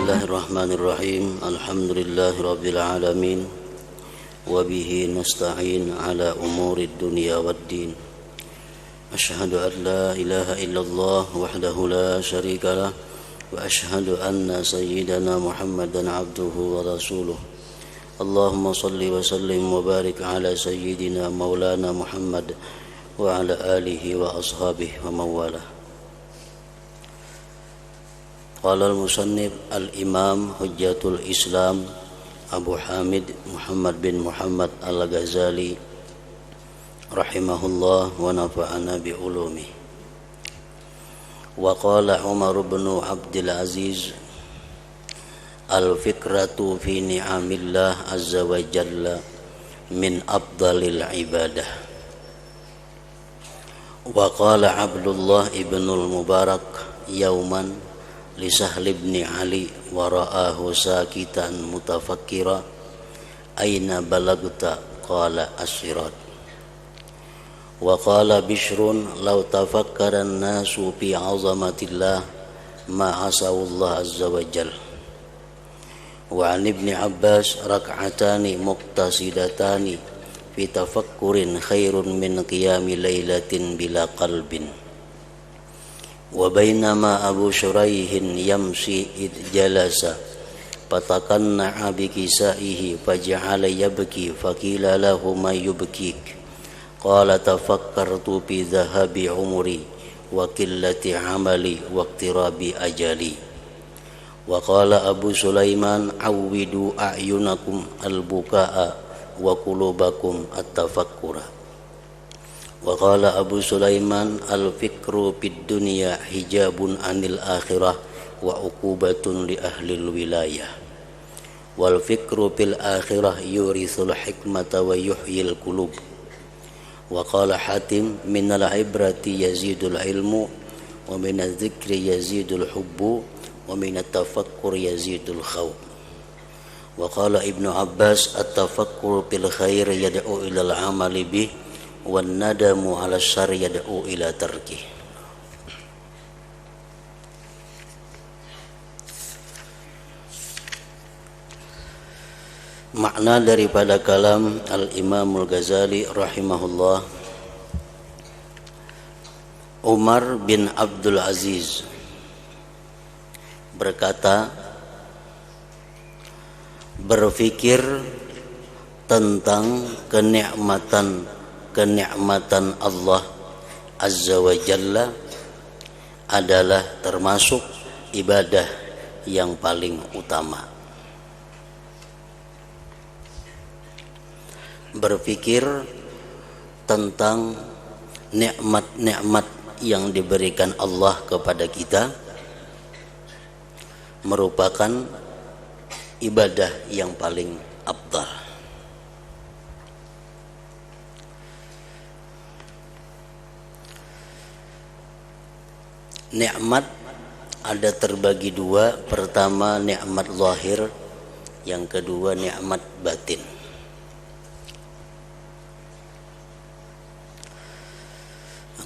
Bismillahirrahmanirrahim. Alhamdulillahirabbil alamin. Wa bihi nasta'in ala umurid dunya waddin. Asyhadu an la ilaha illallah wahdahu la syarika lah wa asyhadu anna sayyidana Muhammadan abduhu wa rasuluh. Allahumma salli wa sallim wa barik ala sayyidina maulana Muhammad wa ala alihi wa ashabihi wa mawalah. Qala al-musannif al-imam hujjatul Islam Abu Hamid Muhammad bin Muhammad al-Ghazali rahimahullah wa nafa'ana bi ulumi. Wa qala Umar bin Abdul Aziz al-fikratu fi ni'amillah azza wa jalla min afdalil ibadah. Wa qala Abdullah ibnul Mubarak yauman li Sahl ibn Ali wa ra'ahu sakitan mutafakkira aina balagta qala as-sirat. Wa qala Bishrun law tafakkara an-nasu fi 'azamatillah ma asawullah azza wa jal. Wa 'an ibn Abbas rak'atani muqtasidatani fi tafakkurin khairun min qiyami lailatin bila qalbin. Wa bainama Abu Shuraihin yamshi id jalasa fatakanna'a bi kisaihi faja'ala yabki faqila lahu ma yubkik qala tafakkartu bi dhahabi umri wa qillati amali wa iqtirabi ajali. Wa qala Abu Sulaiman awwidu a'yunakum al-buka'a wa qulubakum at-tafakkura. Wa qala Abu Sulaiman al-fikru fid dunya hijabun anil akhirah wa uqubatun li ahli wilayah. Wal fikru fil akhirah yurithul hikmata wa yuhyil qulub. Wa qala Hatim minal ibrati yazidul ilmu wa minadh dzikri yazidul hubbu wa minat tafakkur yazidul khawf. Wa qala Ibnu Abbas at-tafakkur fil khair yad'u ilal amali bih wan nadamu 'ala syarri yad'u ila tarkih. Makna daripada kalam Al-Imam Al-Ghazali rahimahullah, Umar bin Abdul Aziz berkata, berfikir tentang kenikmatan Allah Azza wa Jalla adalah termasuk ibadah yang paling utama. Berpikir tentang nikmat-nikmat yang diberikan Allah kepada kita merupakan ibadah yang paling afdal. Nikmat ada terbagi dua. Pertama nikmat zahir, yang kedua nikmat batin.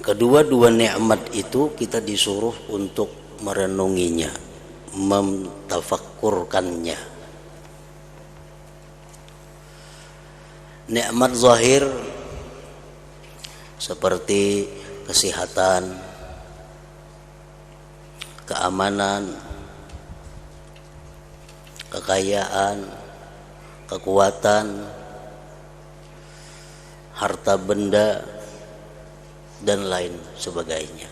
Kedua-dua nikmat itu kita disuruh untuk merenunginya, mentafakkurkannya. Nikmat zahir seperti kesehatan, keamanan, kekayaan, kekuatan, harta benda, dan lain sebagainya.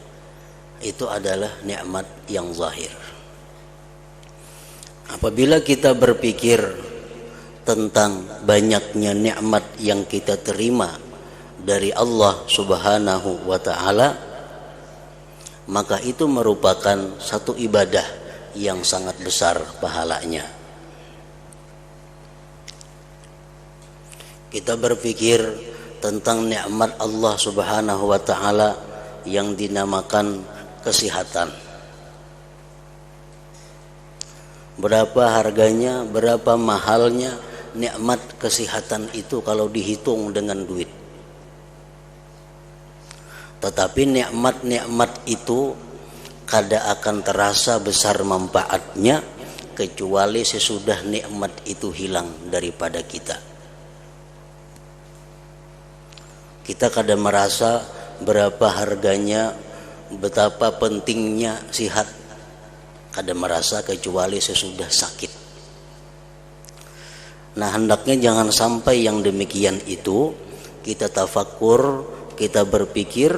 Itu adalah nikmat yang zahir. Apabila kita berpikir tentang banyaknya nikmat yang kita terima dari Allah Subhanahu wa ta'ala, maka itu merupakan satu ibadah yang sangat besar pahalanya. Kita berpikir tentang nikmat Allah Subhanahu wa ta'ala yang dinamakan kesehatan. Berapa harganya, berapa mahalnya nikmat kesehatan itu kalau dihitung dengan duit. Tetapi nikmat-nikmat itu kada akan terasa besar manfaatnya kecuali sesudah nikmat itu hilang daripada kita. Kita kadang merasa berapa harganya, betapa pentingnya sihat, kadang merasa kecuali sesudah sakit. Nah, hendaknya jangan sampai yang demikian itu. Kita tafakur, kita berpikir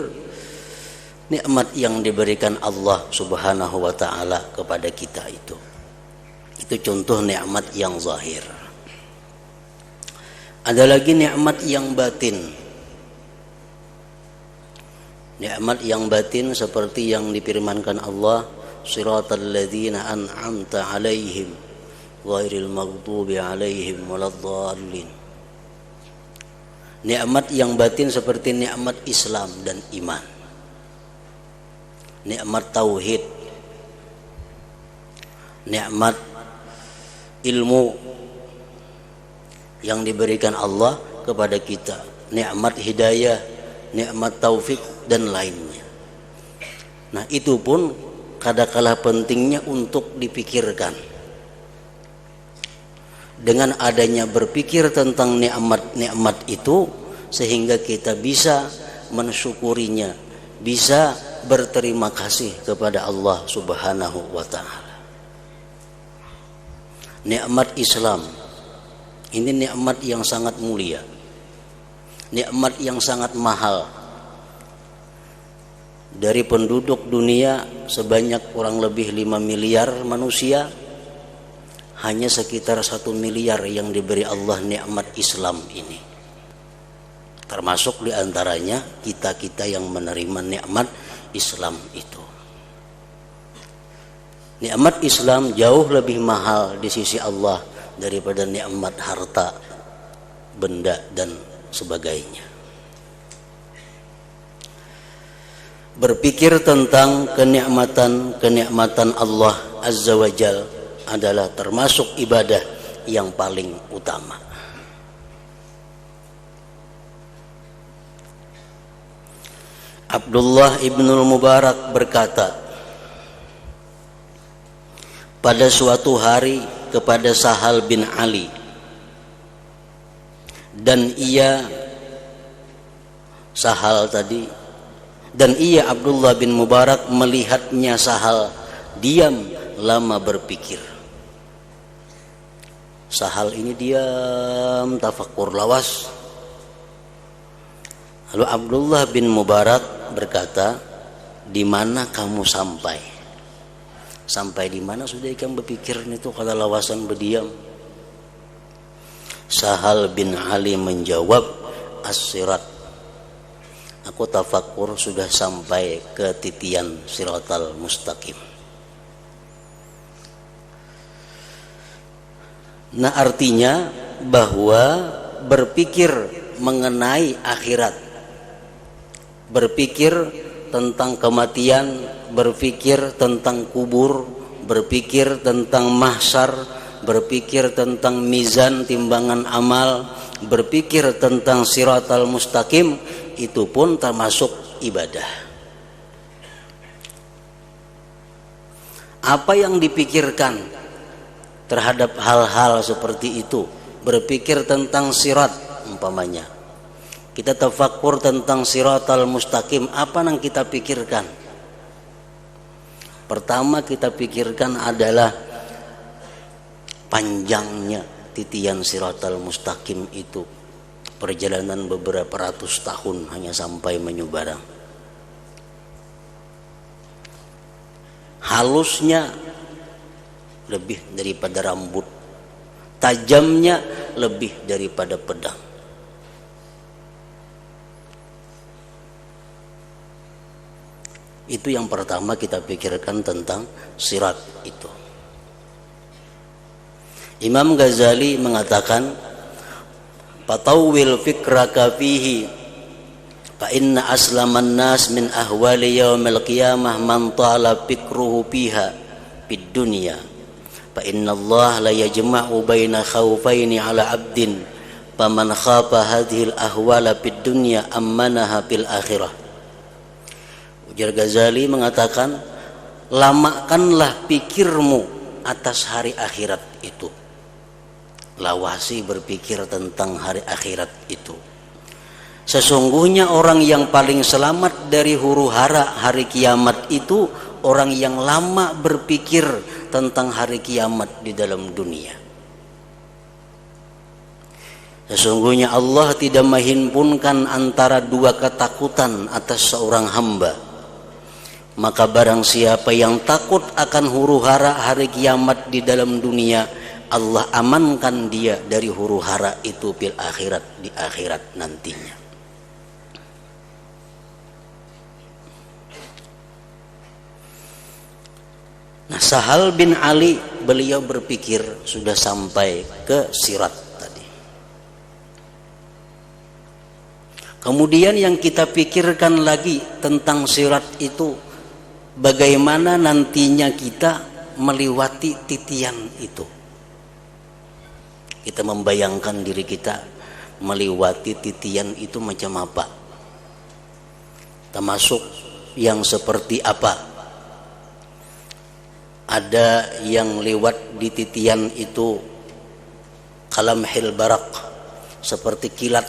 nikmat yang diberikan Allah Subhanahu wa ta'ala kepada kita itu contoh nikmat yang zahir. Ada lagi nikmat yang batin. Nikmat yang batin seperti yang difirmankan Allah, siratal ladzina an'amta 'alaihim ghairil maghdubi 'alaihim waladdallin. Nikmat yang batin seperti nikmat Islam dan iman, nikmat tauhid, nikmat ilmu yang diberikan Allah kepada kita, nikmat hidayah, nikmat taufik dan lainnya. Nah, itu pun kadangkala pentingnya untuk dipikirkan. Dengan adanya berpikir tentang nikmat-nikmat itu, sehingga kita bisa mensyukurinya, bisa berterima kasih kepada Allah Subhanahu wa ta'ala. Nikmat Islam ini nikmat yang sangat mulia, nikmat yang sangat mahal. Dari penduduk dunia sebanyak kurang lebih 5 miliar manusia, hanya sekitar 1 miliar yang diberi Allah nikmat Islam ini. Termasuk diantaranya kita-kita yang menerima nikmat Islam itu. Nikmat Islam jauh lebih mahal di sisi Allah daripada nikmat harta, benda dan sebagainya. Berpikir tentang kenikmatan Allah Azza wa Jal adalah termasuk ibadah yang paling utama. Abdullah ibnul Mubarak berkata pada suatu hari kepada Sahal bin Ali, dan ia Abdullah bin Mubarak melihatnya Sahal diam lama berpikir. Sahal ini diam, tafakur lawas. Lalu Abdullah bin Mubarak berkata, di mana kamu sampai? Sampai di mana sudah ikan berpikir itu kata lawasan berdiam? Sahal bin Ali menjawab, as-sirat. Aku tafakur sudah sampai ke titian siratal mustaqim. Nah, artinya bahwa berpikir mengenai akhirat, berpikir tentang kematian, berpikir tentang kubur, berpikir tentang mahsyar, berpikir tentang mizan timbangan amal, berpikir tentang siratal mustaqim, itu pun termasuk ibadah. Apa yang dipikirkan terhadap hal-hal seperti itu, berpikir tentang sirat umpamanya, kita tafakur tentang siratal mustaqim, apa yang kita pikirkan? Pertama kita pikirkan adalah panjangnya titian siratal mustaqim itu, perjalanan beberapa ratus tahun hanya sampai Menyubarang. Halusnya lebih daripada rambut, tajamnya lebih daripada pedang. Itu yang pertama kita pikirkan tentang sirat itu. Imam Ghazali mengatakan, "Fatawwil fikraka fihi fa inna aslaman nas min ahwali yaumil qiyamah man tala fikruhu fiha fid dunya. Fa inna Allah la yajma'u baina khawfaini 'ala 'abdin faman khafa hadhil ahwala fid dunya ammanaha fil akhirah." Ujar Ghazali mengatakan, lamakanlah pikirmu atas hari akhirat itu. Lawasi berpikir tentang hari akhirat itu. Sesungguhnya orang yang paling selamat dari huru-hara hari kiamat itu orang yang lama berpikir tentang hari kiamat di dalam dunia. Sesungguhnya Allah tidak menghimpunkan antara dua ketakutan atas seorang hamba. Maka barang siapa yang takut akan huru-hara hari kiamat di dalam dunia, Allah amankan dia dari huru-hara itu fil akhirat, di akhirat nantinya. Nah, Sahal bin Ali beliau berpikir sudah sampai ke sirat tadi. Kemudian yang kita pikirkan lagi tentang sirat itu, bagaimana nantinya kita melewati titian itu. Kita membayangkan diri kita melewati titian itu macam apa, termasuk yang seperti apa. Ada yang lewat di titian itu kalamhil barak, seperti kilat.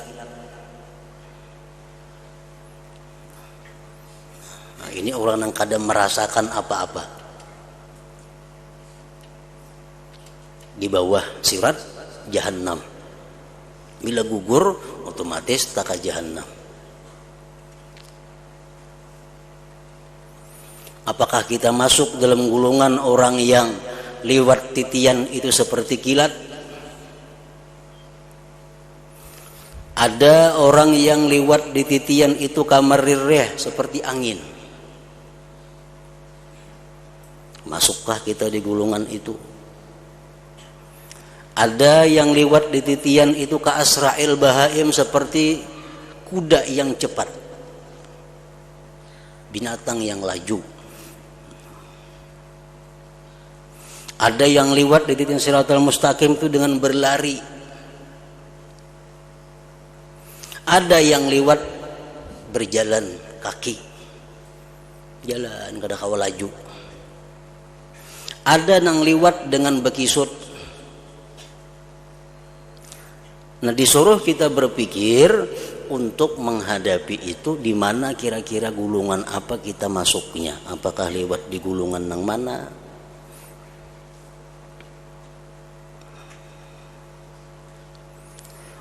Nah, ini orang yang kadang merasakan apa-apa. Di bawah sirat Jahannam. Bila gugur otomatis taka Jahannam. Apakah kita masuk dalam golongan orang yang lewat titian itu seperti kilat? Ada orang yang lewat di titian itu kamarir rih, seperti angin. Masukkah kita di golongan itu? Ada yang lewat di titian itu ka asra'il bahaim, seperti kuda yang cepat, binatang yang laju. Ada yang lewat di titian siratal mustaqim itu dengan berlari. Ada yang lewat berjalan kaki, jalan kada kawa laju. Ada yang lewat dengan bekisut. Nah, disuruh kita berpikir untuk menghadapi itu, di mana kira-kira gulungan apa kita masuknya. Apakah lewat di gulungan yang mana?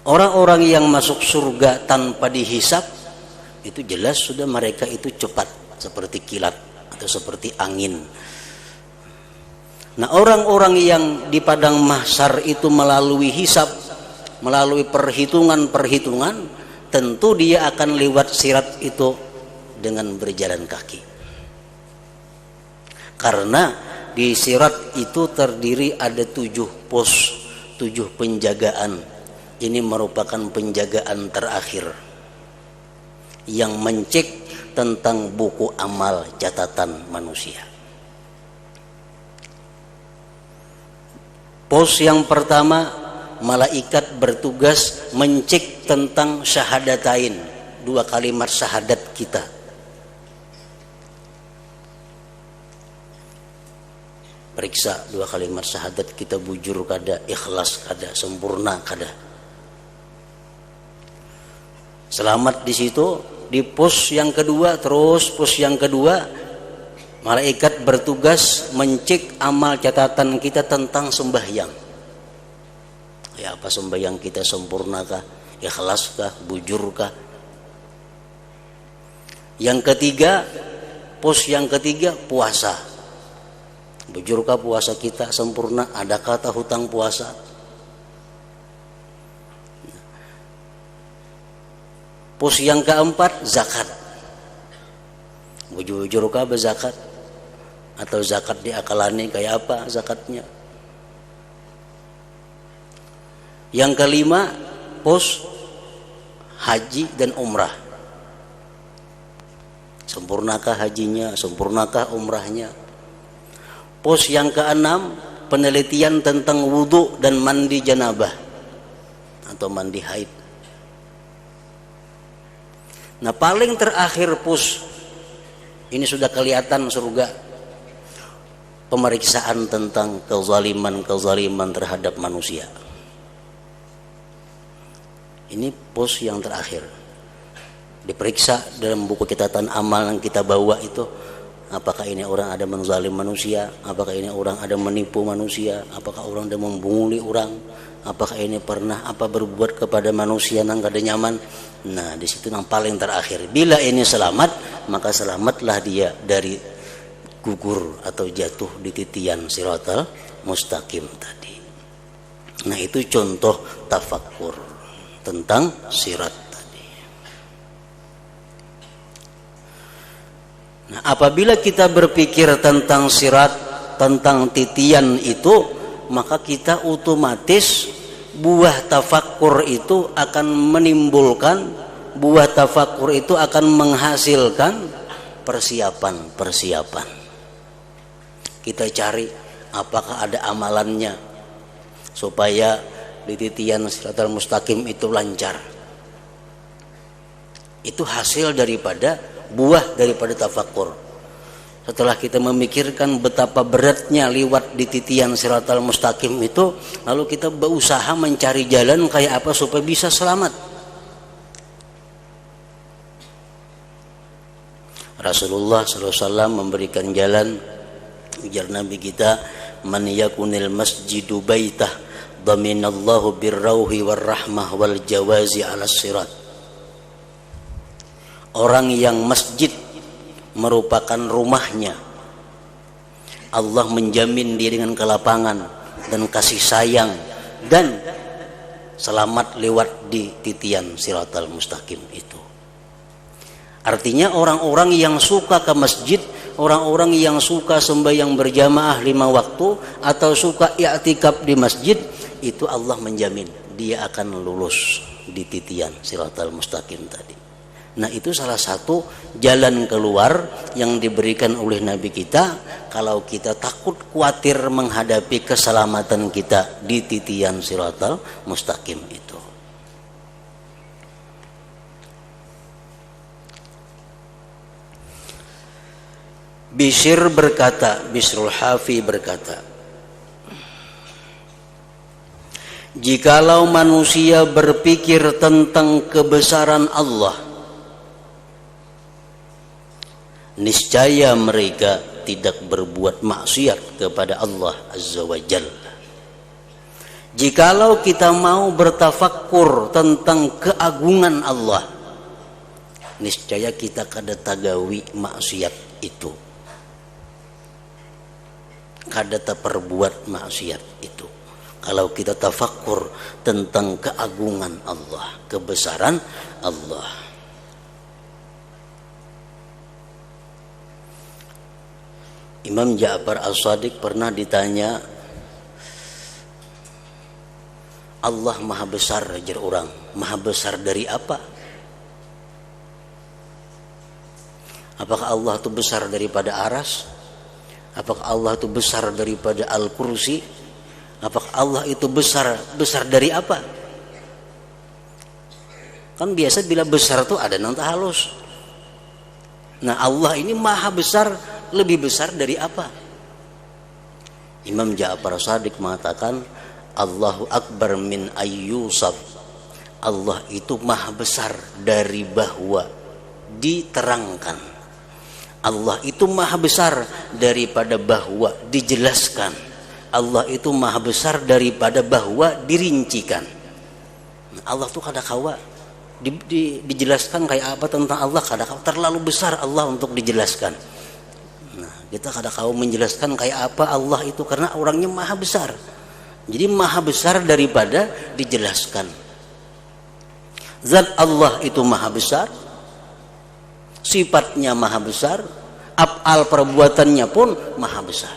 Orang-orang yang masuk surga tanpa dihisap, itu jelas sudah mereka itu cepat, seperti kilat atau seperti angin. Nah, orang-orang yang di padang mahsyar itu melalui hisap, melalui perhitungan-perhitungan, tentu dia akan lewat sirat itu dengan berjalan kaki. Karena di sirat itu terdiri ada 7 pos, 7 penjagaan. Ini merupakan penjagaan terakhir yang mencek tentang buku amal catatan manusia. Pos yang pertama, malaikat bertugas mencek tentang syahadatain, 2 kalimat syahadat kita. Periksa 2 kalimat syahadat kita bujur kada, ikhlas kada, sempurna kada. Selamat di situ. Di pos yang kedua, terus pos yang kedua, malaikat bertugas mencek amal catatan kita tentang sembahyang. Ya, apa sembahyang kita sempurnakah, ikhlaskah, bujurkah? Yang ketiga, pos yang ketiga, puasa. Bujurkah puasa kita sempurna? Ada kata hutang puasa? Pos yang keempat, zakat. Bujurkah berzakat? Atau zakat diakalani kayak apa zakatnya? Yang kelima, pos haji dan umrah. Sempurnakah hajinya, sempurnakah umrahnya? Pos yang keenam, penelitian tentang wudhu dan mandi janabah atau mandi haid. Nah, paling terakhir pos, ini sudah kelihatan surga. pemeriksaan tentang kezaliman terhadap manusia. Ini pos yang terakhir. Diperiksa dalam buku catatan amal yang kita bawa itu, apakah ini orang ada menzalim manusia, apakah ini orang ada menipu manusia, apakah orang ada membunguli orang, apakah ini pernah berbuat kepada manusia yang kada nyaman. Nah, di situ yang paling terakhir. Bila ini selamat, maka selamatlah dia dari gugur atau jatuh di titian siratal mustaqim tadi. Nah, itu contoh tafakkur tentang sirat. Nah, apabila kita berpikir tentang sirat, tentang titian itu, maka kita otomatis buah tafakkur itu akan menimbulkan, buah tafakkur itu akan menghasilkan persiapan. Kita cari apakah ada amalannya supaya di titian siratal mustaqim itu lancar. Itu hasil daripada buah daripada tafakkur. Setelah kita memikirkan betapa beratnya liwat di titian siratal mustaqim itu, lalu kita berusaha mencari jalan kayak apa supaya bisa selamat. Rasulullah SAW memberikan jalan. Ujar Nabi kita, man yakunil masjidu baitah dhaminallahu birrauhi warrahmah wal jawazi ala sirat. Orang yang masjid merupakan rumahnya, Allah menjamin dia dengan kelapangan dan kasih sayang dan selamat lewat di titian siratal mustaqim itu. Artinya orang-orang yang suka ke masjid, orang-orang yang suka sembahyang berjamaah 5 waktu atau suka i'tikaf di masjid, itu Allah menjamin dia akan lulus di titian siratal mustaqim tadi. Nah, itu salah satu jalan keluar yang diberikan oleh Nabi kita kalau kita takut khawatir menghadapi keselamatan kita di titian siratal mustaqim itu. Bishrul Hafi berkata, jikalau manusia berpikir tentang kebesaran Allah, niscaya mereka tidak berbuat maksiat kepada Allah Azza wa Jalla. Jikalau kita mau bertafakkur tentang keagungan Allah, niscaya kita kada tagawi maksiat itu, kada perbuat maksiat itu. Kalau kita tafakkur tentang keagungan Allah, kebesaran Allah. Imam Ja'far As-Shadiq pernah ditanya, Allah maha besar, ajar orang, maha besar dari apa? Apakah Allah itu besar daripada aras? Apakah Allah itu besar daripada Al-Kursi? Apakah Allah itu besar dari apa? Kan biasa bila besar itu ada nanta halus. Nah, Allah ini maha besar, lebih besar dari apa? Imam Ja'far Shadiq mengatakan, Allahu Akbar min ayyusab. Allah itu maha besar dari bahwa diterangkan. Allah itu maha besar daripada bahwa dijelaskan. Allah itu maha besar daripada bahwa dirincikan. Allah itu kada kawa dijelaskan kayak apa tentang Allah, kada kawa, terlalu besar Allah untuk dijelaskan. Nah, kita kada kawa menjelaskan kayak apa Allah itu karena orangnya maha besar. Jadi maha besar daripada dijelaskan. Zat Allah itu maha besar, sifatnya maha besar, af'al perbuatannya pun maha besar.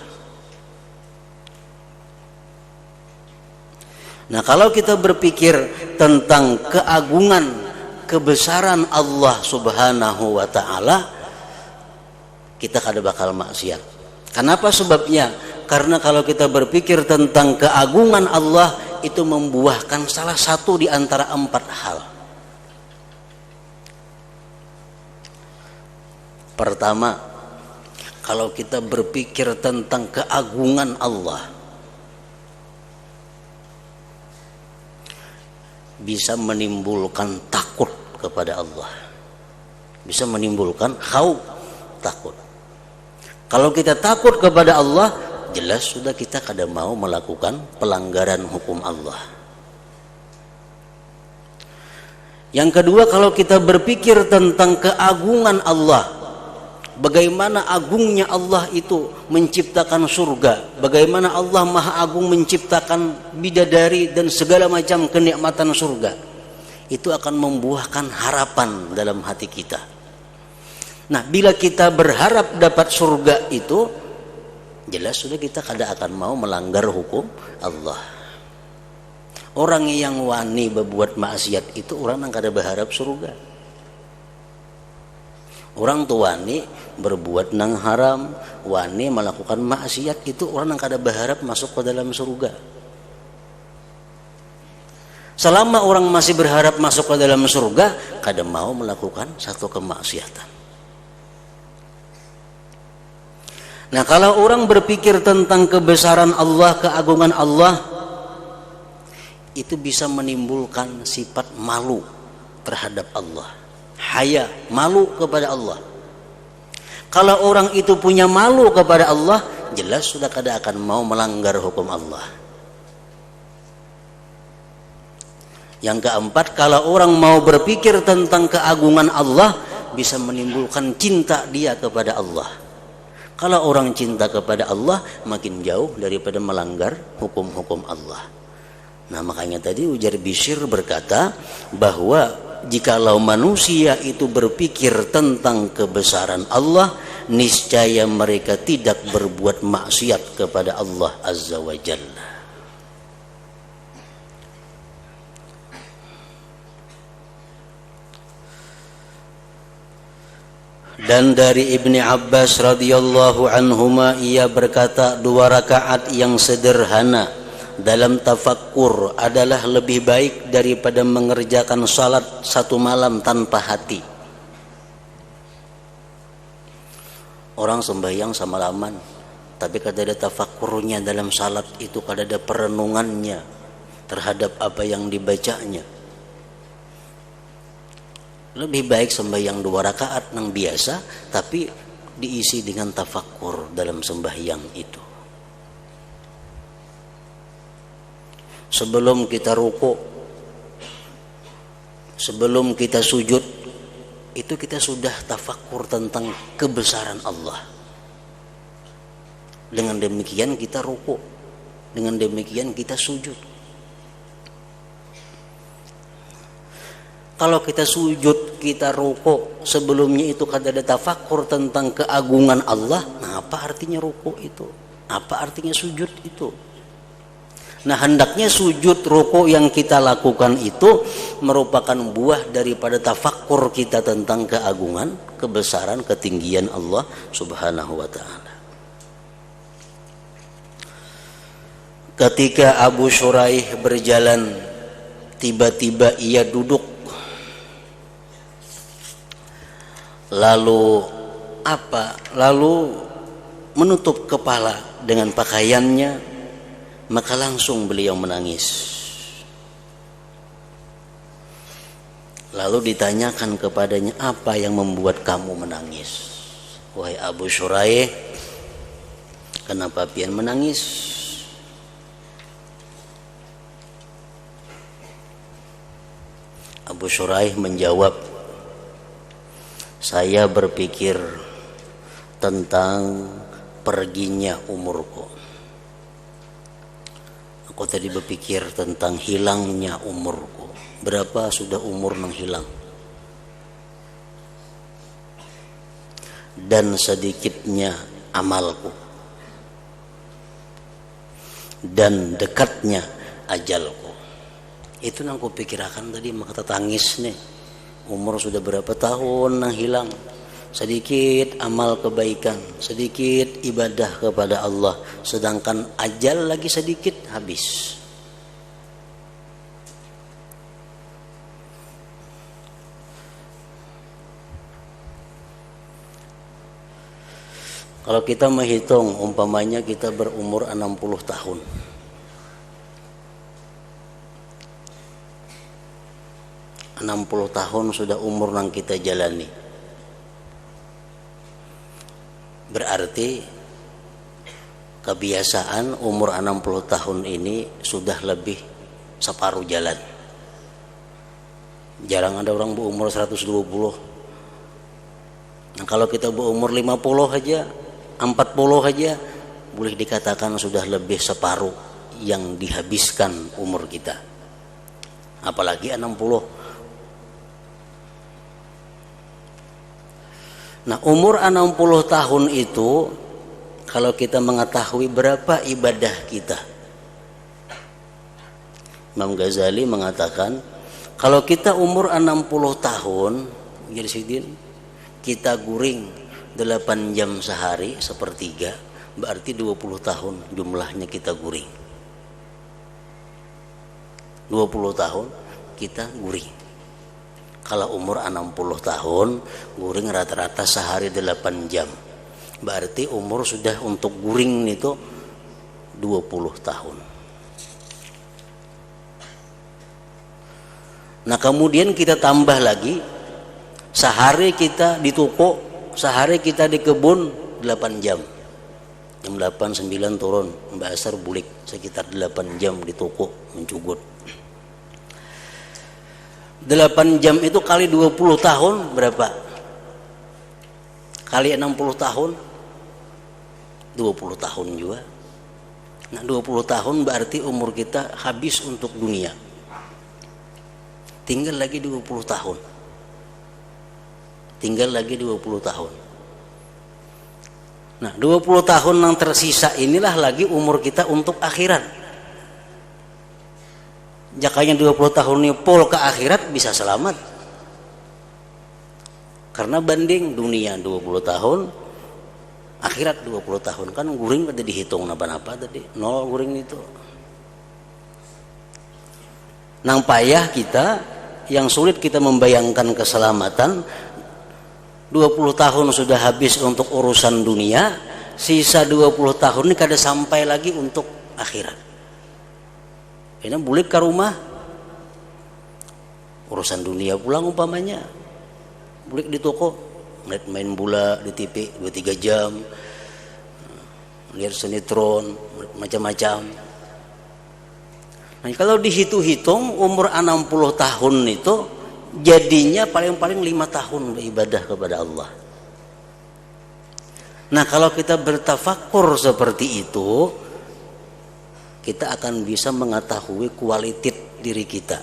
Nah, kalau kita berpikir tentang keagungan, kebesaran Allah Subhanahu wa ta'ala, kita kada bakal maksiat. Kenapa sebabnya? Karena kalau kita berpikir tentang keagungan Allah, itu membuahkan salah satu di antara 4 hal. Pertama, kalau kita berpikir tentang keagungan Allah, bisa menimbulkan takut kepada Allah, bisa menimbulkan khauf, takut. Kalau kita takut kepada Allah, jelas sudah kita kada mau melakukan pelanggaran hukum Allah. Yang kedua, kalau kita berpikir tentang keagungan Allah, bagaimana agungnya Allah itu menciptakan surga, bagaimana Allah Maha Agung menciptakan bidadari dan segala macam kenikmatan surga, itu akan membuahkan harapan dalam hati kita. Nah, bila kita berharap dapat surga itu, jelas sudah kita kada akan mau melanggar hukum Allah. Orang yang wani berbuat maksiat itu orang yang kada berharap surga. Orang tua wani berbuat nang haram, wani melakukan maksiat, itu orang yang kada berharap masuk ke dalam surga. Selama orang masih berharap masuk ke dalam surga, kada mau melakukan satu kemaksiatan. Nah, kalau orang berpikir tentang kebesaran Allah, keagungan Allah, itu bisa menimbulkan sifat malu terhadap Allah, haya, malu kepada Allah. Kalau orang itu punya malu kepada Allah, jelas sudah kada akan mau melanggar hukum Allah. Yang keempat, kalau orang mau berpikir tentang keagungan Allah, bisa menimbulkan cinta dia kepada Allah. Kalau orang cinta kepada Allah, makin jauh daripada melanggar hukum-hukum Allah. Nah, makanya tadi ujar Bishr berkata bahwa jikalau manusia itu berpikir tentang kebesaran Allah, niscaya mereka tidak berbuat maksiat kepada Allah Azza wa Jalla. Dan dari Ibni Abbas radhiyallahu anhuma, ia berkata, 2 rakaat yang sederhana dalam tafakkur adalah lebih baik daripada mengerjakan salat 1 malam tanpa hati. Orang sembahyang semalaman, tapi kada ada tafakkurnya dalam salat itu, kada ada perenungannya terhadap apa yang dibacanya. Lebih baik sembahyang 2 rakaat yang biasa, tapi diisi dengan tafakkur dalam sembahyang itu. Sebelum kita ruku, sebelum kita sujud, itu kita sudah tafakkur tentang kebesaran Allah. Dengan demikian kita ruku, dengan demikian kita sujud. Kalau kita sujud, kita ruku, sebelumnya itu kada ada tafakkur tentang keagungan Allah, nah apa artinya ruku itu? Apa artinya sujud itu? Nah, hendaknya sujud, ruku yang kita lakukan itu merupakan buah daripada tafakkur kita tentang keagungan, kebesaran, ketinggian Allah Subhanahu wa ta'ala. Ketika Abu Shuraih berjalan, tiba-tiba ia duduk. Lalu menutup kepala dengan pakaiannya, maka langsung beliau menangis. Lalu ditanyakan kepadanya, apa yang membuat kamu menangis? Wahai Abu Shuraih, kenapa pian menangis? Abu Shuraih menjawab, saya berpikir tentang perginya umurku. Aku tadi berpikir tentang hilangnya umurku. Berapa sudah umur yang hilang? Dan sedikitnya amalku. Dan dekatnya ajalku. Itu yang aku pikirkan tadi, maka tangis nih. Umur sudah berapa tahun yang hilang. Sedikit amal kebaikan, sedikit ibadah kepada Allah, sedangkan ajal lagi sedikit habis. Kalau kita menghitung umpamanya kita berumur 60 tahun. Tahun sudah umur yang kita jalani. Berarti kebiasaan umur 60 tahun ini sudah lebih separuh jalan. Jarang ada orang berumur 120. Nah, kalau kita berumur 50 aja, 40 aja, boleh dikatakan sudah lebih separuh yang dihabiskan umur kita. Apalagi 60. Nah, umur 60 tahun itu kalau kita mengetahui berapa ibadah kita. Imam Ghazali mengatakan, kalau kita umur 60 tahun, jadi sidin, kita guring 8 jam sehari sepertiga, berarti 20 tahun jumlahnya kita guring. 20 tahun kita guring. Kalau umur 60 tahun, guring rata-rata sehari 8 jam. Berarti umur sudah untuk guring itu 20 tahun. Nah, kemudian kita tambah lagi, sehari kita di toko, sehari kita di kebun 8 jam. Jam 8, 9 turun, Mbak Asar bulik, sekitar 8 jam di toko mencugut. 8 jam itu kali 20 tahun berapa? Kali 60 tahun 20 tahun juga. Nah, 20 tahun berarti umur kita habis untuk dunia. Tinggal lagi 20 tahun. Tinggal lagi 20 tahun. Nah, 20 tahun yang tersisa inilah lagi umur kita untuk akhirat. Jakanya 20 tahun ini pol ke akhirat bisa selamat. Karena banding dunia 20 tahun, akhirat 20 tahun. Kan guring ada dihitung napa-napa tadi. 0 guring itu. Nang payah kita, yang sulit kita membayangkan keselamatan, 20 tahun sudah habis untuk urusan dunia, sisa 20 tahun ini kada sampai lagi untuk akhirat. Ini bulik ke rumah, urusan dunia pulang umpamanya, bulik di toko, main bola di TV 2-3 jam, lihat sinetron macam-macam. Nah, kalau dihitung-hitung umur 60 tahun itu jadinya paling-paling 5 tahun beribadah kepada Allah. Nah, kalau kita bertafakur seperti itu, kita akan bisa mengetahui kualitas diri kita.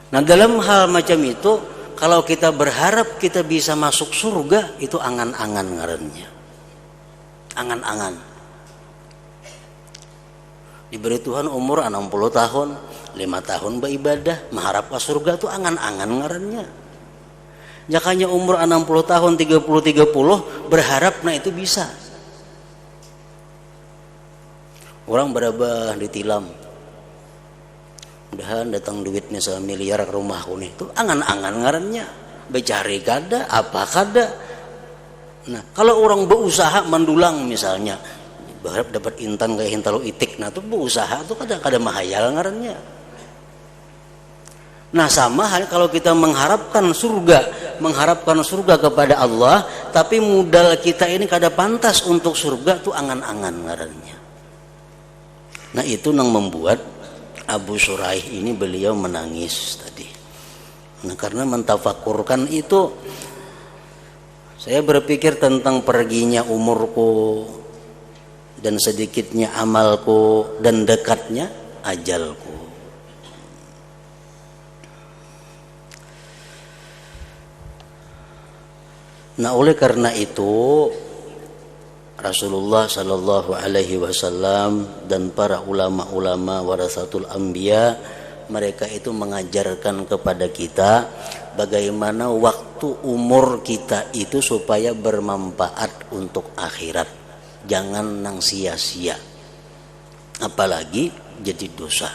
Nah, dalam hal macam itu, kalau kita berharap kita bisa masuk surga, itu angan-angan ngarannya. Angan-angan. Diberi Tuhan umur 60 tahun, 5 tahun beribadah, mengharap ke surga, itu angan-angan ngarannya. Jakanya umur 60 tahun, 30 berharap, nah itu bisa. Orang berabah ditilam, mudahan datang duitnya 1 miliar ke rumahku nih, itu angan-angan ngarannya. Becari kada, apa kada. Nah, kalau orang berusaha mendulang misalnya, berharap dapat intan kayak hintalo itik, nah itu berusaha itu kada mahayal ngarannya. Nah, sama hal kalau kita mengharapkan surga kepada Allah, tapi modal kita ini kada pantas untuk surga, itu angan-angan ngarannya. Nah, itu yang membuat Abu Shuraih ini beliau menangis tadi. Nah, karena mentafakurkan itu, saya berpikir tentang perginya umurku dan sedikitnya amalku dan dekatnya ajalku. Nah, oleh karena itu Rasulullah Shallallahu Alaihi Wasallam dan para ulama-ulama warasatul anbiya, mereka itu mengajarkan kepada kita bagaimana waktu umur kita itu supaya bermanfaat untuk akhirat, jangan nang sia-sia, apalagi jadi dosa.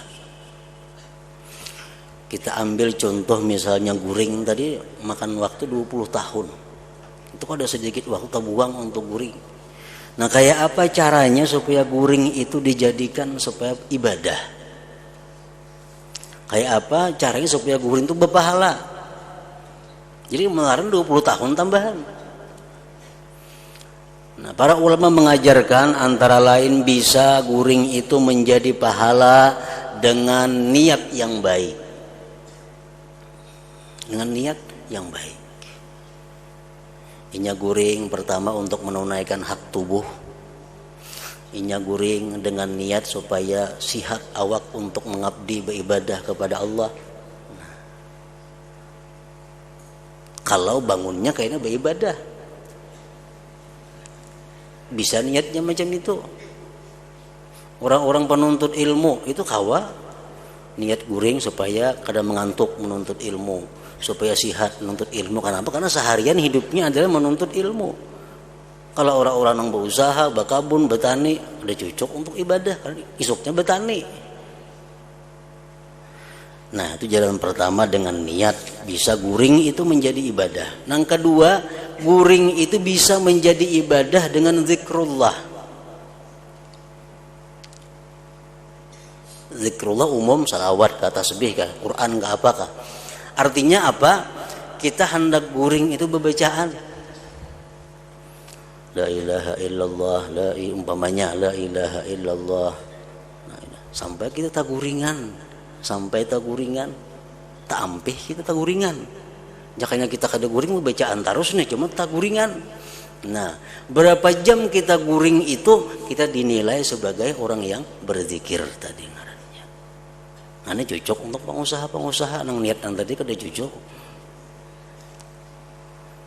Kita ambil contoh misalnya guring tadi makan waktu 20 tahun. Itu ada sedikit waktu kita buang untuk guring. Nah, kayak apa caranya supaya guring itu dijadikan supaya ibadah? Kayak apa caranya supaya guring itu berpahala? Jadi mengeluarkan 20 tahun tambahan. Nah, para ulama mengajarkan antara lain bisa guring itu menjadi pahala dengan niat yang baik. Dengan niat yang baik. Inya guring pertama untuk menunaikan hak tubuh. Inya guring dengan niat supaya sihat awak untuk mengabdi beribadah kepada Allah. Nah, kalau bangunnya kayaknya beribadah, bisa niatnya macam itu. Orang-orang penuntut ilmu itu kawa niat guring supaya kada mengantuk menuntut ilmu, supaya sihat menuntut ilmu. Kenapa? Karena seharian hidupnya adalah menuntut ilmu. Kalau orang-orang yang berusaha, berkebun, bertani, ada cocok untuk ibadah, karena isuknya bertani. Nah, itu jalan pertama dengan niat bisa guring itu menjadi ibadah. Yang kedua, guring itu bisa menjadi ibadah dengan zikrullah. Zikrullah umum, salawat, kata tasbih, Quran, apakah? Artinya apa? Kita hendak guring itu berbacaan la ilaha illallah, umpamanya la ilaha illallah. Nah, sampai kita tak guringan, tak ampih kita tak guringan. Jakanya kita kada guring bacaan terus nih, cuma tak guringan. Nah, berapa jam kita guring itu kita dinilai sebagai orang yang berzikir tadi ngarannya. Nah, ini cocok untuk pengusaha nang niat yang tadi kada cocok.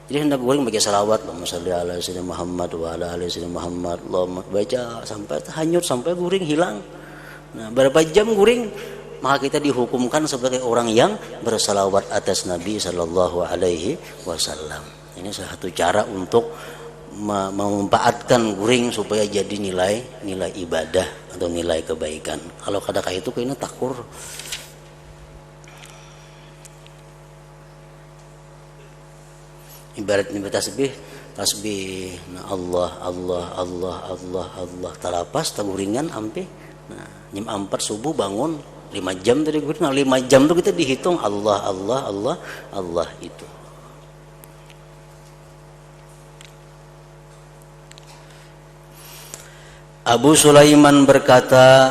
Jadi hendak guring baca salawat, Allahumma sholli ala sayyidina Muhammad wa ala ali sayyidina Muhammad, Allahumma baca sampai hanyut, sampai guring hilang. Nah, berapa jam guring, maka kita dihukumkan sebagai orang yang bersalawat atas Nabi sallallahu alaihi wasallam. Ini salah satu cara untuk memanfaatkan guring supaya jadi nilai ibadah atau nilai kebaikan. Kalau kada kayak itu kayaknya takur. Ibaratnya tasbih, nah Allah talapas taguringan ampe. Nah, jam 4 subuh bangun 5 jam tadi guring. Nah, 5 jam tuh kita dihitung Allah itu. Abu Sulaiman berkata,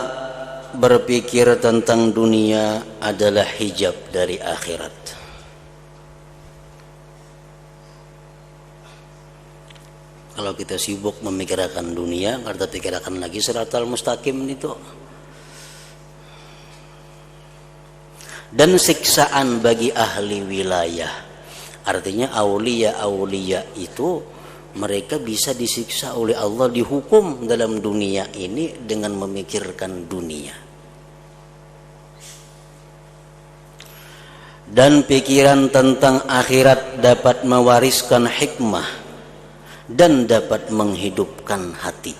berpikir tentang dunia adalah hijab dari akhirat. Kalau kita sibuk memikirkan dunia, kita pikirkan lagi siratal mustaqim itu. Dan siksaan bagi ahli wilayah. Artinya aulia itu mereka bisa disiksa oleh Allah, dihukum dalam dunia ini dengan memikirkan dunia. Dan pikiran tentang akhirat dapat mewariskan hikmah dan dapat menghidupkan hati.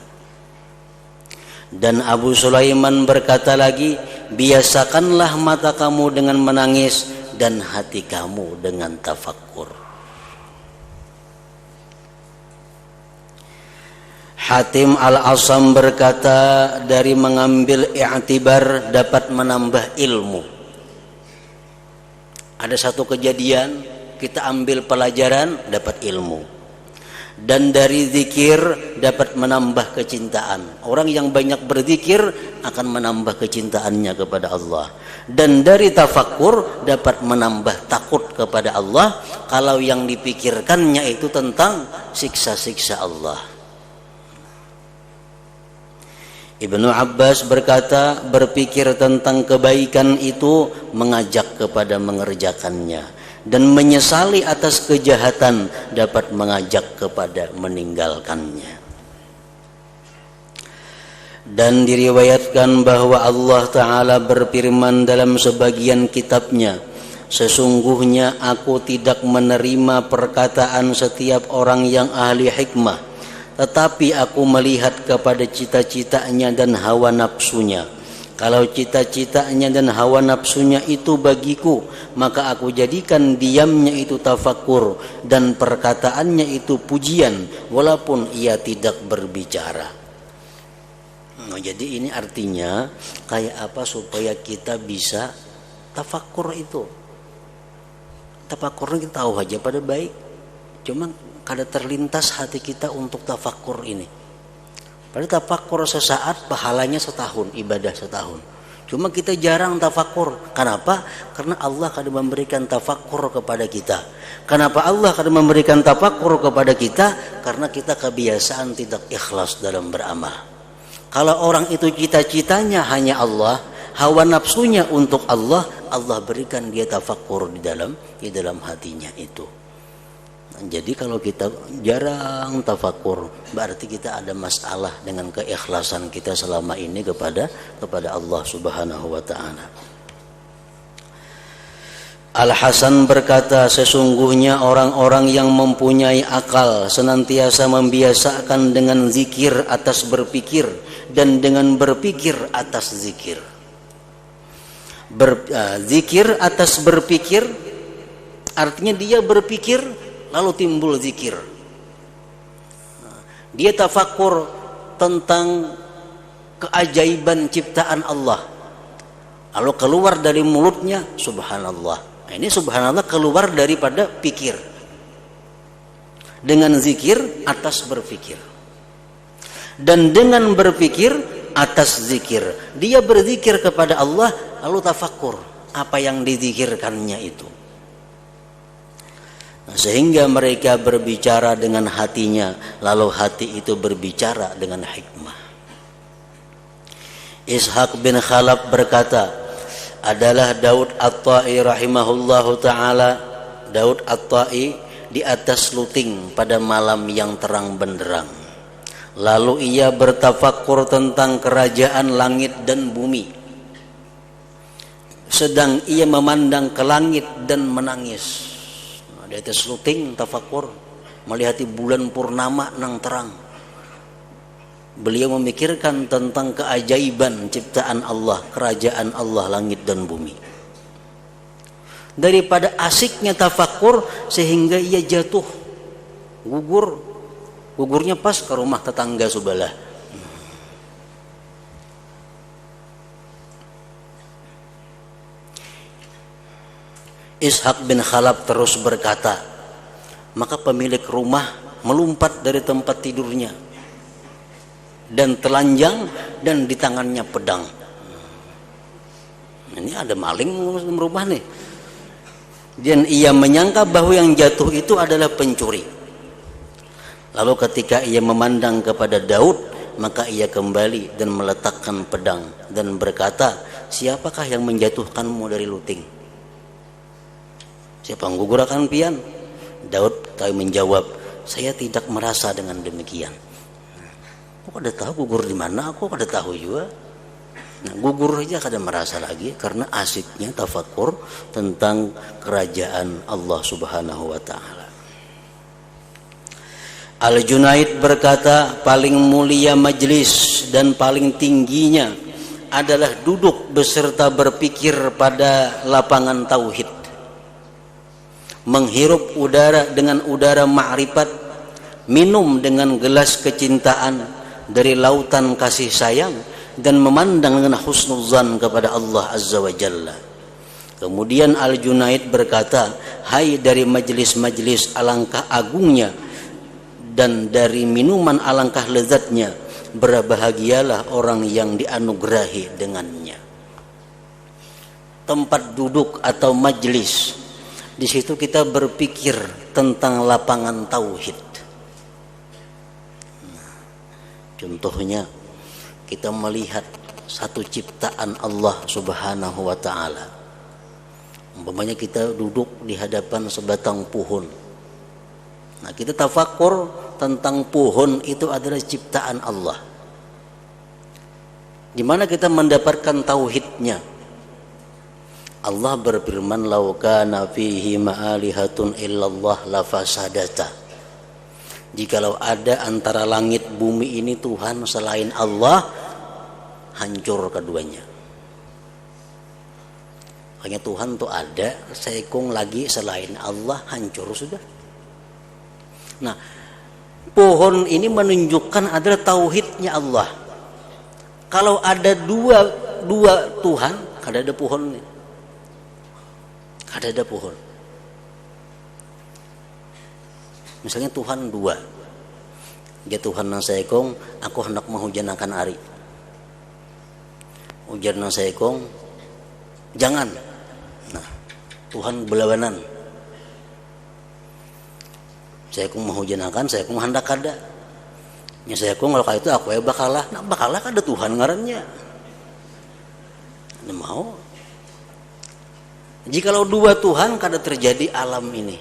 Dan Abu Sulaiman berkata lagi, biasakanlah mata kamu dengan menangis dan hati kamu dengan tafakkur. Hatim Al-Asam berkata, dari mengambil i'tibar dapat menambah ilmu. Ada satu kejadian, kita ambil pelajaran, dapat ilmu. Dan dari zikir dapat menambah kecintaan. Orang yang banyak berzikir akan menambah kecintaannya kepada Allah. Dan dari tafakkur dapat menambah takut kepada Allah kalau yang dipikirkannya itu tentang siksa-siksa Allah. Ibnu Abbas berkata, berpikir tentang kebaikan itu mengajak kepada mengerjakannya. Dan menyesali atas kejahatan dapat mengajak kepada meninggalkannya. Dan diriwayatkan bahwa Allah Ta'ala berfirman dalam sebagian kitabnya, sesungguhnya aku tidak menerima perkataan setiap orang yang ahli hikmah, tetapi aku melihat kepada cita-citanya dan hawa nafsunya. Kalau cita-citanya dan hawa nafsunya itu bagiku, maka aku jadikan diamnya itu tafakkur dan perkataannya itu pujian, walaupun ia tidak berbicara. Nah, jadi ini artinya kayak apa supaya kita bisa tafakkur itu. Tafakkurnya kita tahu aja pada baik, cuma kada terlintas hati kita untuk tafakkur ini. Padahal tafakkur sesaat pahalanya setahun, ibadah setahun. Cuma kita jarang tafakkur. Kenapa? Karena Allah akan memberikan tafakkur kepada kita. Kenapa Allah akan memberikan tafakkur kepada kita? Karena kita kebiasaan tidak ikhlas dalam beramal. Kalau orang itu cita-citanya hanya Allah, hawa nafsunya untuk Allah, Allah berikan dia tafakkur di dalam hatinya itu. Jadi kalau kita jarang tafakkur, berarti kita ada masalah dengan keikhlasan kita selama ini kepada Allah Subhanahu wa taala. Al-Hasan berkata, sesungguhnya orang-orang yang mempunyai akal senantiasa membiasakan dengan zikir atas berpikir dan dengan berpikir atas zikir. Zikir atas berpikir artinya dia berpikir lalu timbul zikir. Dia tafakkur tentang keajaiban ciptaan Allah, lalu keluar dari mulutnya subhanallah. Nah, ini subhanallah keluar daripada pikir dengan zikir atas berpikir, dan dengan berpikir atas zikir. Dia berzikir kepada Allah lalu tafakkur apa yang dizikirkannya itu. Nah, sehingga mereka berbicara dengan hatinya, lalu hati itu berbicara dengan hikmah. Ishaq bin Khalaf berkata, adalah Daud At-Ta'i rahimahullahu ta'ala, Daud At-Ta'i di atas luting pada malam yang terang benderang. Lalu ia bertafakkur tentang kerajaan langit dan bumi. Sedang ia memandang ke langit dan menangis. Di atas luting tafakkur, melihati bulan purnama nang terang. Beliau memikirkan tentang keajaiban ciptaan Allah, kerajaan Allah langit dan bumi. Daripada asiknya tafakkur sehingga ia jatuh, gugurnya pas ke rumah tetangga sebelah. Ishaq bin Khalaf terus berkata, maka pemilik rumah melompat dari tempat tidurnya dan telanjang dan di tangannya pedang. Ini ada maling rumah nih. Dan ia menyangka bahwa yang jatuh itu adalah pencuri. Lalu ketika ia memandang kepada Daud, maka ia kembali dan meletakkan pedang dan berkata, siapakah yang menjatuhkanmu dari luting? Siapa yang gugur akan pian? Daud menjawab, saya tidak merasa dengan demikian. Aku ada tahu gugur di mana? Aku ada tahu juga. Nah, gugur aja kada merasa lagi karena asiknya tafakkur tentang kerajaan Allah Subhanahu wa taala. Al-Junaid berkata, paling mulia majlis dan paling tingginya adalah duduk beserta berpikir pada lapangan tauhid. Menghirup udara dengan udara ma'rifat, minum dengan gelas kecintaan dari lautan kasih sayang, dan memandang dengan husnuzan kepada Allah Azza wa Jalla. Kemudian Al-Junaid berkata, hai dari majlis-majlis alangkah agungnya dan dari minuman alangkah lezatnya, berbahagialah orang yang dianugerahi dengannya. Tempat duduk atau majlis, di situ kita berpikir tentang lapangan tauhid. Contohnya, kita melihat satu ciptaan Allah Subhanahu wa taala. Umpamanya kita duduk di hadapan sebatang pohon. Nah, kita tafakkur tentang pohon itu adalah ciptaan Allah. Di mana kita mendapatkan tauhidnya? Allah berfirman, "Lau kana fihi ma'alihatun illallah lafasadata." Jikalau ada antara langit bumi ini Tuhan selain Allah, hancur keduanya. Makanya Tuhan tuh ada, seikung lagi selain Allah hancur sudah. Nah, pohon ini menunjukkan adalah tauhidnya Allah. Kalau ada dua Tuhan, kada ada pohon. Kada ada pohon. Misalnya Tuhan dua. Dia Tuhan nang seikung, aku hendak menghujanakan ari. Ujar nang seikung, jangan. Nah, Tuhan berlawanan. Saya kung menghujanakan, saya kung hendak kada. Ya saya kung kalau itu aku ya bakalah. Nah bakalah kada Tuhan ngarannya. Nah, mau. Jikalau dua Tuhan kada terjadi alam ini.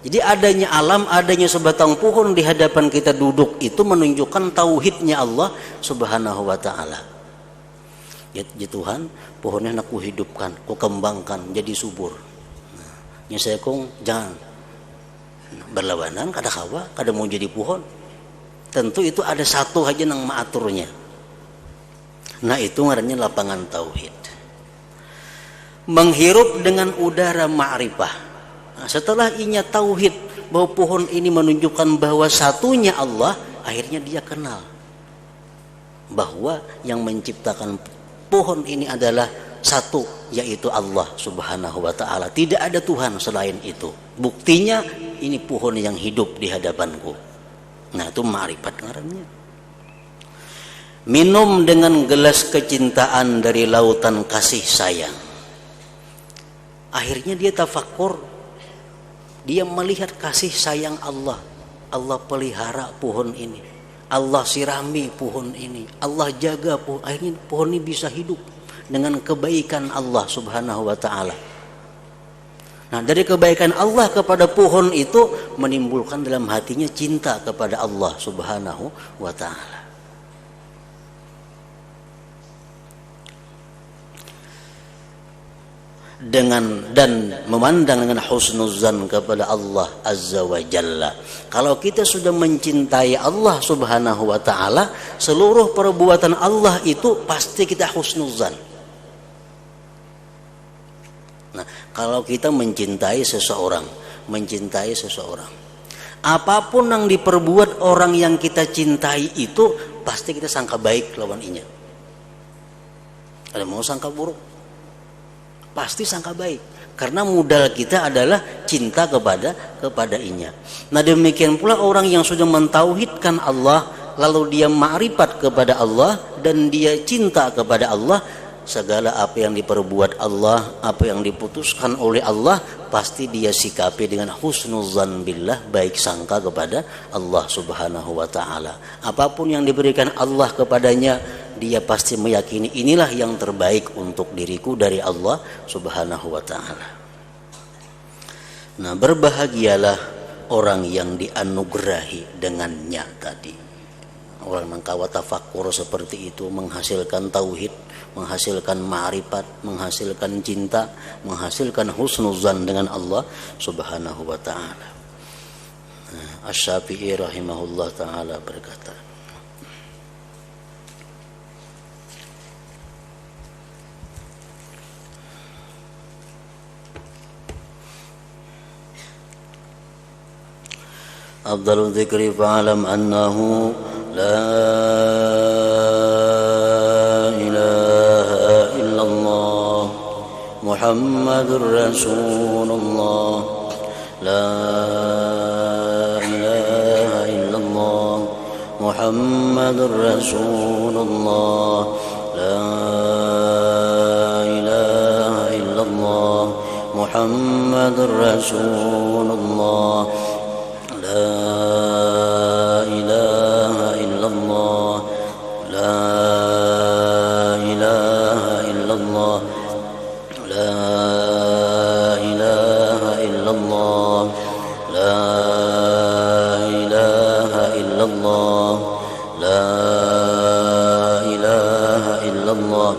Jadi adanya alam, adanya sebatang pohon di hadapan kita duduk itu menunjukkan tauhidnya Allah Subhanahu wa taala. Ya Tuhan, pohonnya nak ku hidupkan, ku kembangkan jadi subur. Nya saya kong jangan berlawanan kada kawa, kada mau jadi pohon. Tentu itu ada satu aja nang maaturnya. Nah itu ngarannya lapangan tauhid. Menghirup dengan udara ma'rifah. Nah, setelah inya tauhid bahwa pohon ini menunjukkan bahwa satunya Allah, akhirnya dia kenal bahwa yang menciptakan pohon ini adalah satu, yaitu Allah Subhanahu wa ta'ala. Tidak ada Tuhan selain itu. Buktinya ini pohon yang hidup di hadapanku. Nah itu ma'rifat ngarannya. Minum dengan gelas kecintaan dari lautan kasih sayang. Akhirnya dia tafakkur. Dia melihat kasih sayang Allah. Allah pelihara pohon ini. Allah sirami pohon ini. Allah jaga pohon. Akhirnya pohon ini bisa hidup dengan kebaikan Allah Subhanahu wa ta'ala. Nah dari kebaikan Allah kepada pohon itu menimbulkan dalam hatinya cinta kepada Allah Subhanahu wa ta'ala. Dan memandang dengan husnuzan kepada Allah Azza wa Jalla. Kalau kita sudah mencintai Allah Subhanahu wa ta'ala, seluruh perbuatan Allah itu pasti kita husnuzan. Nah, kalau kita mencintai seseorang, apapun yang diperbuat orang yang kita cintai itu pasti kita sangka baik lawan inya. Ada mau sangka buruk? Pasti sangka baik. Karena modal kita adalah cinta kepada inya. Nah demikian pula orang yang sudah mentauhidkan Allah, lalu dia ma'rifat kepada Allah dan dia cinta kepada Allah, segala apa yang diperbuat Allah, apa yang diputuskan oleh Allah, pasti dia sikapi dengan husnuzan billah, baik sangka kepada Allah Subhanahu wa ta'ala. Apapun yang diberikan Allah kepadanya, dia pasti meyakini inilah yang terbaik untuk diriku dari Allah Subhanahu wa ta'ala. Nah berbahagialah orang yang dianugerahi dengannya tadi. Orang yang kawa tafakkur seperti itu menghasilkan tauhid, menghasilkan ma'rifat, menghasilkan cinta, menghasilkan husnuzan dengan Allah Subhanahu wa ta'ala. Asy-Syafi'i rahimahullah ta'ala berkata, afdalul dzikri fa'alam annahu la ilaha illallah Muhammadur Rasulullah la ilaha illallah Muhammadur Rasulullah la ilaha illallah Muhammadur Rasulullah La ilaha illallah La ilaha illallah La ilaha illallah La ilaha illallah La ilaha illallah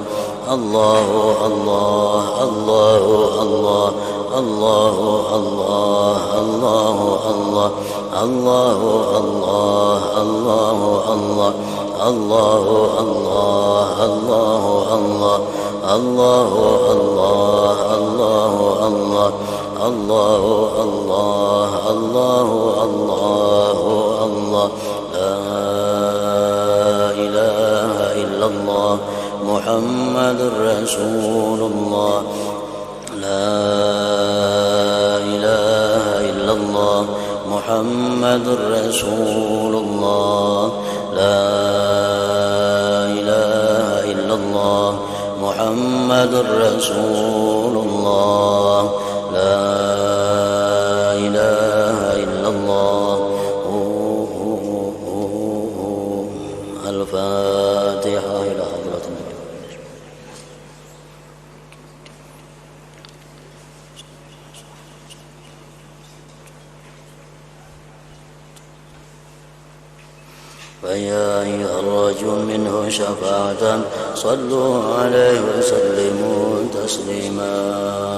Allahu Allah Allahu Allah Allahu Allah Allahu Allah Allahu Allah Allahu Allah Allahu Allah Allahu Allah الله الله الله الله الله الله الله الله الله لا إله إلا الله محمد رسول الله لا إله إلا الله محمد رسول الله لا إله إلا الله محمد رسول الله لا إله إلا الله الفاتحة إلى حضرة النبي. فيا أيها الرجل منه شفاعة صلوا عليه وسلموا تسليما.